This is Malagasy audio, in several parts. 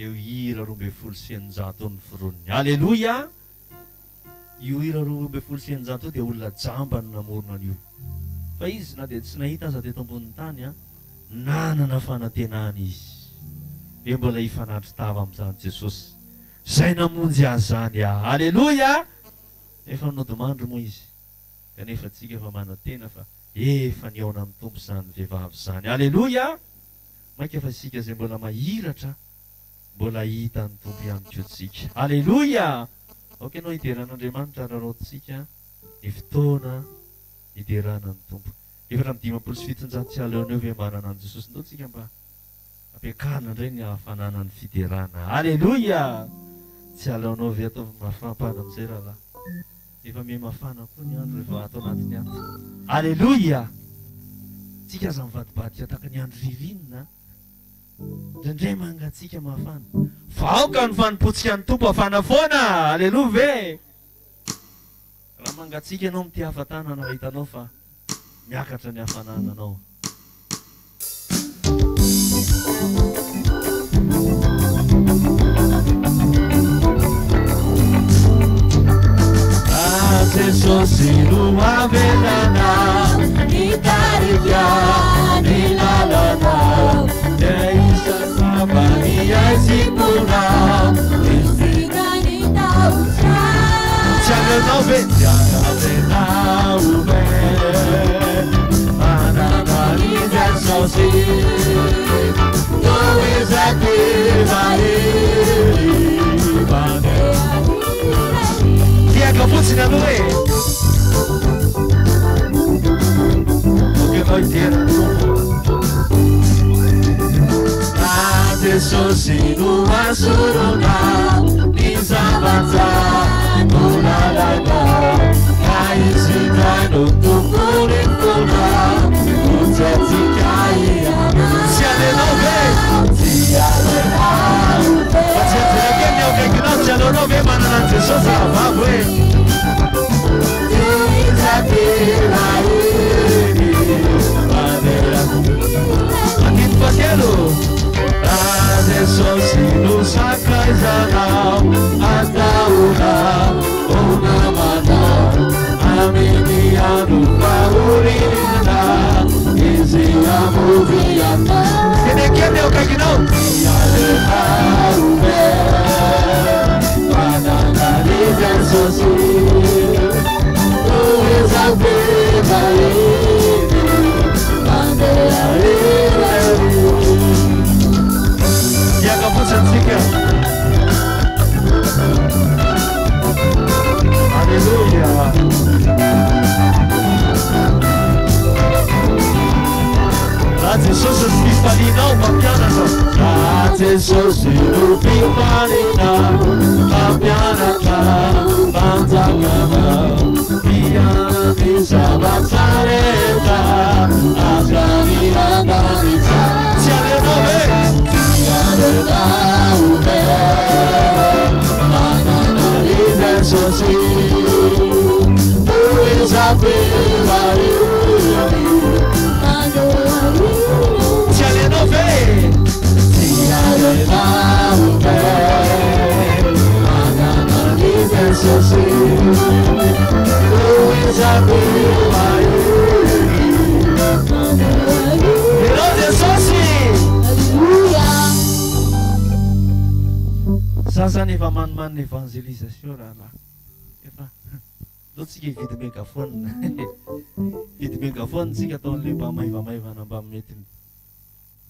eo hira 200 ny foroniny. Aleloia. Io hira 200 dia olona jamba no namorona an'io. Fa izy na dia tsy nahita aza teto ambony tany a, nanana fanantenana izy. Dia mbola hifanatry tava amin'izany Jesosy. Zay namonjy azy zany a. Aleloia. Efa nodimandry moa izy. Kanefa tsika efa manantena fa efa niaona amin'ny tompo zany vehivavy zany. Aleloia. Maika fa sika zay mbola mahiratra mbola hita ny tompo ihany koa tsika. Aleloia. Ok, anao hideran'Andriamanitra raraotsika ny fotoana hiderana ny tompo. Efatra amin'ny 570 tsy aleoneo hoe manana an' Jesosy. Ndao tsika mba ampiakarina indray ny hafanana ny fiderana. Aleloia. Tsy aleonao ve atao mafampana amin'izay rahalahy. Efa me mafana koa ny andro rehefa atao anatiny andro. Aleloia. Tsika aza mivadibadika tahaka ny andro ririnina. Indraindray mangatsika mafana. Vaoka ny fanompotsika ny tompo hafana foana. Aleloia ve. Raha mangatsika ianao mity hafatana na hitanao fa miakatra ny hafanana anao. Jesosy no avelana ny tarika ny lalana dia isasava ny aizipona isigany taotra tsy aleonao ve tsy aleonao ve manana ny Jesosy no izaty mahery Tiaga fotsiny aloha e. Porque vai ter Jesosy no asurona ny zavatra no lalana kaizina no tompony fona no tsatsika iana tsy aleonao ve tsy aleonao fa tsy ajerakely akaikinao tsy aleonao ve manana an' Jesosy avavo e Anito Patelo Jesosy no sakaizanao ataona onamana aminiano fahorina izy amoviana Kenekene akaikinao aleonao ve manana ny Jesosy Tiaga fotsitsika. Aleluia. Raha Jesosy no fifalinao mampianatra. Raha Jesosy no fifalinao mampianatra manjakana Piani sabazzareta Ascani andamita Si aleonao ve Manana di Jesosy Tu sapeva Si aleonao ve Si aleonao ve Manana di Jesosy Sasany efa manimanina evangelisation rahalahy efa ndao tsika hividy megafone vidy megafone tsika ataon'le mba maivamaivana mba mety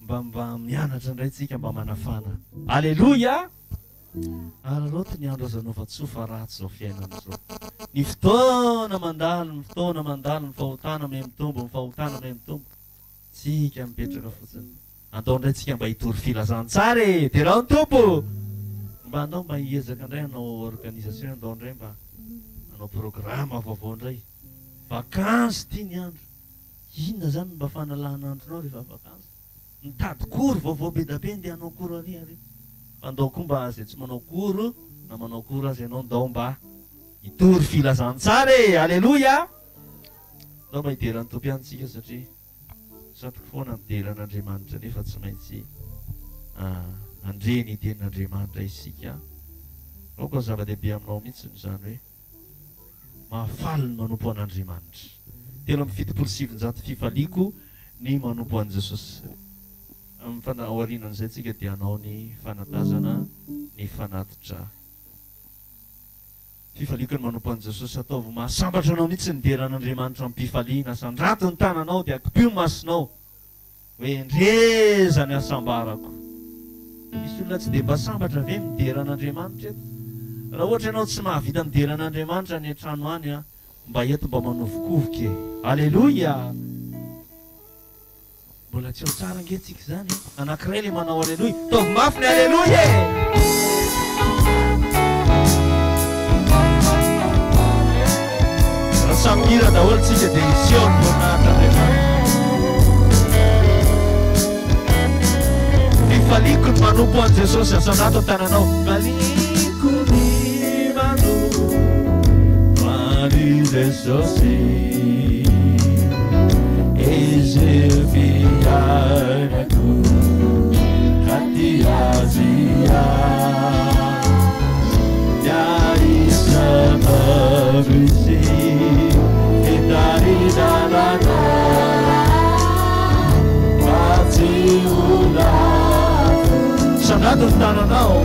mba mianatra indray tsika mba manafana Aleloia Ara loatra ny andro aza nao fa tsofa ratsy zao fiainana zao ny fotoana mandalo ny fotoana mandalo ny fahotana me mitombo ny fahotana me mitombo tsika mipetraka fotsiny andao indray tsika mba hitory filazantsara e de raha ny tompo mba andao mba hiezaka indray anao organisation andao indray mba anao programme vaovao indray vakansy ty ny andro inona zany mba fanalan'andronao rehefa vakansy mitady kory vaovao be da be ndeha anao kory any ary andao koa mba zay tsy manao kory na manao kory azy ianao ndao mba hitory filazantsara e aleloia ndao mba hideran'ny tompo ihany satria satroka foana mideran'Andriamanitra nefa tsy maintsy andre ny tenin'Andriamanitra isika. Ao koa zava-dehibe aminao mihitsy zany hoe mahafaly ny manompo an'Andriamanitra. Telo amin'ny fitopolo sivinjato fifaliako ny manompo an' Jesosy. Amin'ny aorianan'izay tsika dia hanao ny fanatazana ny fanatitra. Fifaliako ny manompo an' Jesosy, ataovy mahasambatra anao mihitsy ny deran'Andriamanitra amin'ny mpifaliana. Sandrato ny tananao dia akipio masonao hoe ndreza ny asambarako. Misy olona tsy dia mba sambatra ve mideran'Andriamanitra eto? Raha ohatra ianao tsy mahavita mideran'Andriamanitra ny an-trano any, mba eto mba manovokovoka. Aleloia! Mbola tsy ao tsara angetsika zany. Anankiray le manao aleloia. Taovy mafy ny aleloia e! Raha samira daholo tsika dia ision voninahitran'Andriamanitra. Fifaliko ny manompo an' Jesosy. Asanato tananao. Fifaliko ny manompo an' Jesosy. Ezefiarako hati azia dari samabisi dari dalana pati ulatu sanado tananao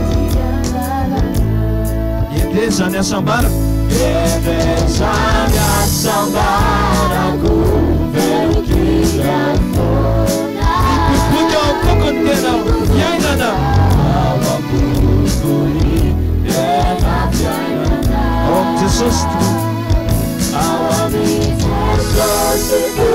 endezany asambarako endezany asambarako Ipupulyo kokon tena yainana awapukuri tena yainana Om Jesus tu awami Jesus tu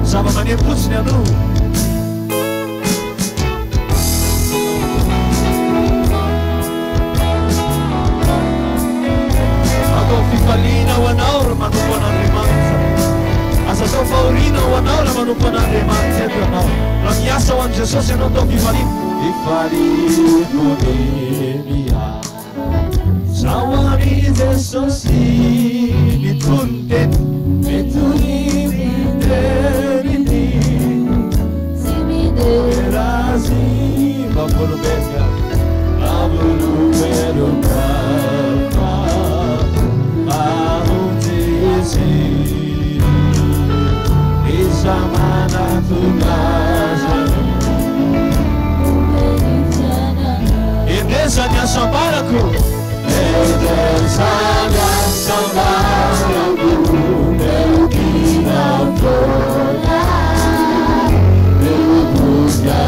sama mania putsnya tu Fifalina wanao ra manompo an'Andriamanitra. Asa tao faorina wanao ra manompo an'Andriamanitra eto ianao. Raha miasa ho an'i Jesosy ianao tao fifalina. Fifaliko ny miasa ho an'i Jesosy. Mitony teny, mitony miteniny. Si miderazy mavolobeka, mavolobeka. Isamana tunazana Endezany asambarako Endezany asambarako Melukina fola Melukuja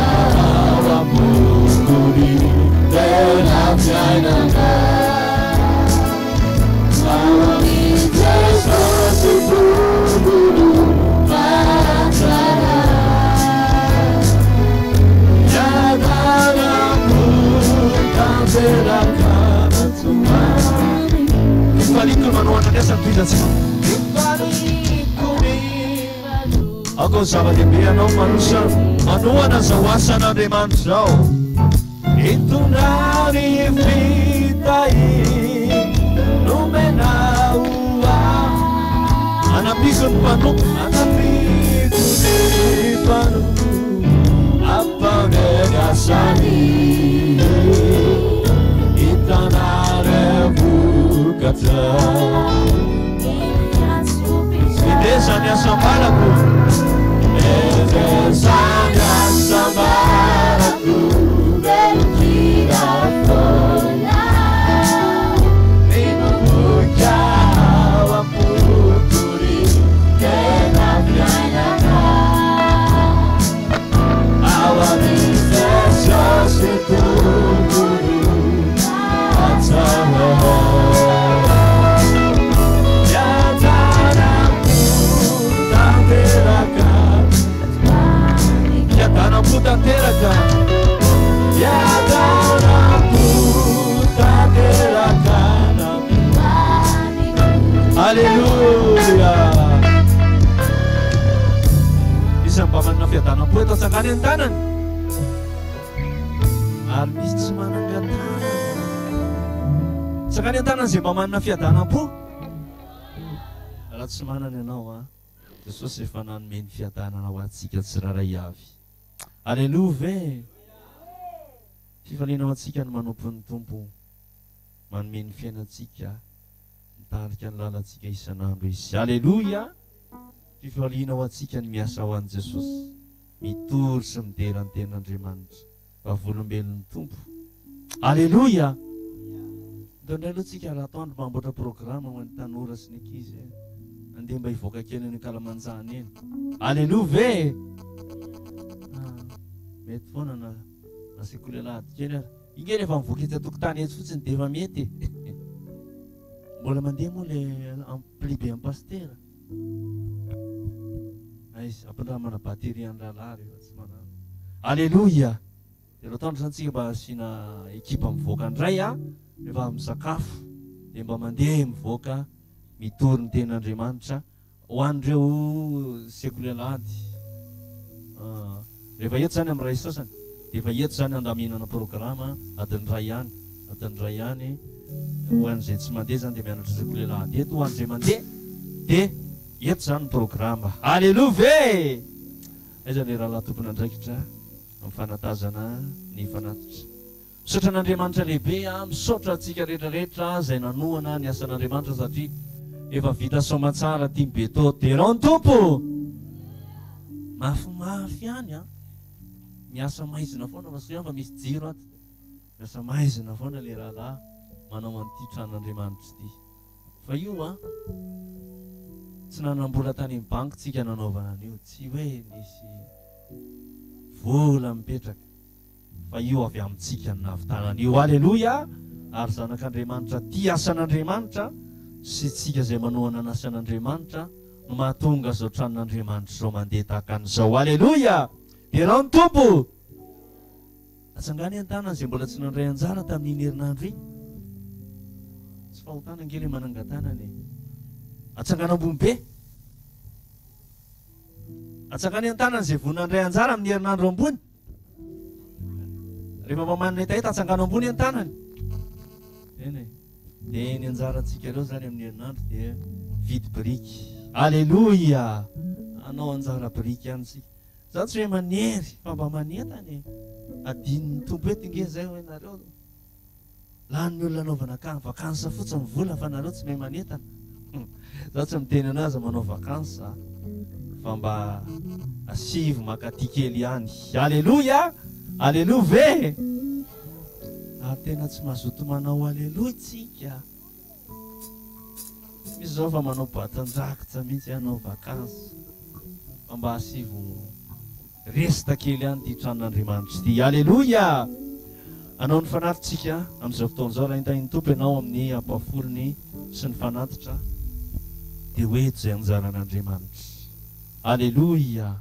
awapukuri Tena fiainana Awami Jesus ituburu Fifaliko manoana nesa mpizatsika Ako zava-dehibe anao manoana zao asan'Andriamanitra zao Itonany fitay nomenao Anapiko ny mpanompo Anapiko ny mpanompo Ampanegasany Itanare vokatra Endezany asambarako Endezany asambarako Melukina fola Minubuka awapukuri Tena fiainana Awami Jesus ituburu Atsawa Yatana puta teraka Yatana puta teraka Aleluia Isang pamanina fiatanang po ito sa kanyang tanan Ary misy tsy manangan-tanan Tsy Atsakany an-tanana izay mba manana fiadanam-po. Raha tsy manana ianao a, Jesosy efa nanome ny fiadanana ho antsika tsiraray avy. Aleluia ve. Fifaliana ho antsika no manompo ny Tompo manome ny fiainantsika, mitarika ny lalantsika isan'andro izy. Aleluia. Fifaliana ho antsika ny miasa ho an'i Jesosy, mitory sy midera ny ten'Andriamanitra, vavolombelon'ny Tompo. Aleluia. Indray aloha tsika raha atoandro mamboatra programma ho an'ny tanora sy ny ankizy, andeha mba hivoaka kely ny Kalamanjana eny. Aleluia ve. Mety foana na sekoly alahady kely ary iny rehefa mivoaka ety an-tokotany eto fotsiny dia efa mety. Mbola mandeha moa le ampli be amin'ny pastera. Aizy ampindramana batery any rahalahy rehefa tsy manano. Aleluia. Dia raha atoandro zany tsika mba asiana ekipa mivoaka andray rehefa misakafo dia mba mandeha mivoaka mitory ny ten'Andriamanitra ho an'ireo sekoly alahady. Rehefa eto zany amin'ny ray sasany dia efa eto zany andaminana programma adiny ray ihany ho an'izay tsy mandeha zany dia mianatra sekoly alahady eto, ho an'izay mandeha dia eto zany ny programma. Aleluia ve. Aiza le rahalahy tompony andraikitra amin'ny fanatazana ny fanatitra. Misaotra an'Andriamanitra lehibe, misaotra antsika rehetrarehetra izay nanohana ny asan'Andriamanitra satria efa vita soamantsara tiany beto deron Tompo. Mafimafy ihany miasa maizina foana fa soa fa misy jiro ato. Miasa maizina foana le rahalahy manao an'ity tranon'Andriamanitra ity. Fa io tsy nanambola tany amin'ny banky tsika nanaovana an'io, tsy hoe nisy vola mipetraka, fa io avy amintsika ny navitanana io. Aleluia. Ary zanak'Andriamanitra tia asan'Andriamanitra sy tsika izay manohana ny asan'Andriamanitra no mahatonga izao tranon'Andriamanitra izao mandeha tahaka an'izao. Aleluia. Deron Tompo. Atsangany an-tanana izay mbola tsy nandray anjara tamin'iny herinandro iny. Tsy fahotana angely manangan-tanany. Atsangana ambony be. Atsangany an-tanana izay vao nandray anjara amin'ny herinandro ambony. Rehefa mamanina etaeta atsangana ambony an-tanany. Eny. Dia ny anjarantsika ireo zany amin'ny herinandro dia vidy biriky. Aleluia. Anao anjara biriky ihany tsika. Za tsy hoe manery fa mba manentany. Adin'ny Tompo eto inge zay hoe nareo lany olona anaovana vakansa fotsiny vola fa nareo tsy mahay manentana. Za tsy miteny anazy manao vakansa fa mba asivo makaty kely ihany. Aleluia. Aleluia ve. Ary tena tsy mazoto manao aleluia tsika. Misy zao fa manao batanjakitra mihitsy hanao vakansa fa mba asivo resita kely ihany ty tranon'Andriamanitra ity. Aleluia. Anao ny fanatitsika amin'izao fotoana izao raha intahin'ny Tompo ianao amin'ny ampafolony sy ny fanatitra dia hoe izay anjaran'Andriamanitra. Aleluia.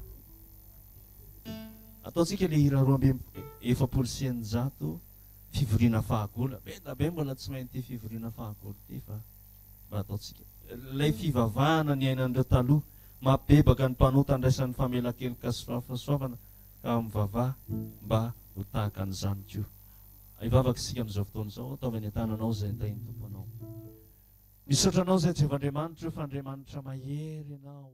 Ataontsika le hira 2:7 fivoriana fahagola. Be mbola tsy mainty fivoriana fahagola ty fa mba ataontsika ilay fivavahana ny ainan'ireo taloha, mapebaka ny mpanota andraisan'ny famelan-keloka sy fahafahasoavana ka mivavaha mba ho tahaka an'izany koa. Hivavaka isika amin'izao fotoana izao, ataovy ny tananao izay tahin'ny Tompo anao. Misaotra anao izay Jehovah Andriamanitra, fa Andriamanitra mahery ianao.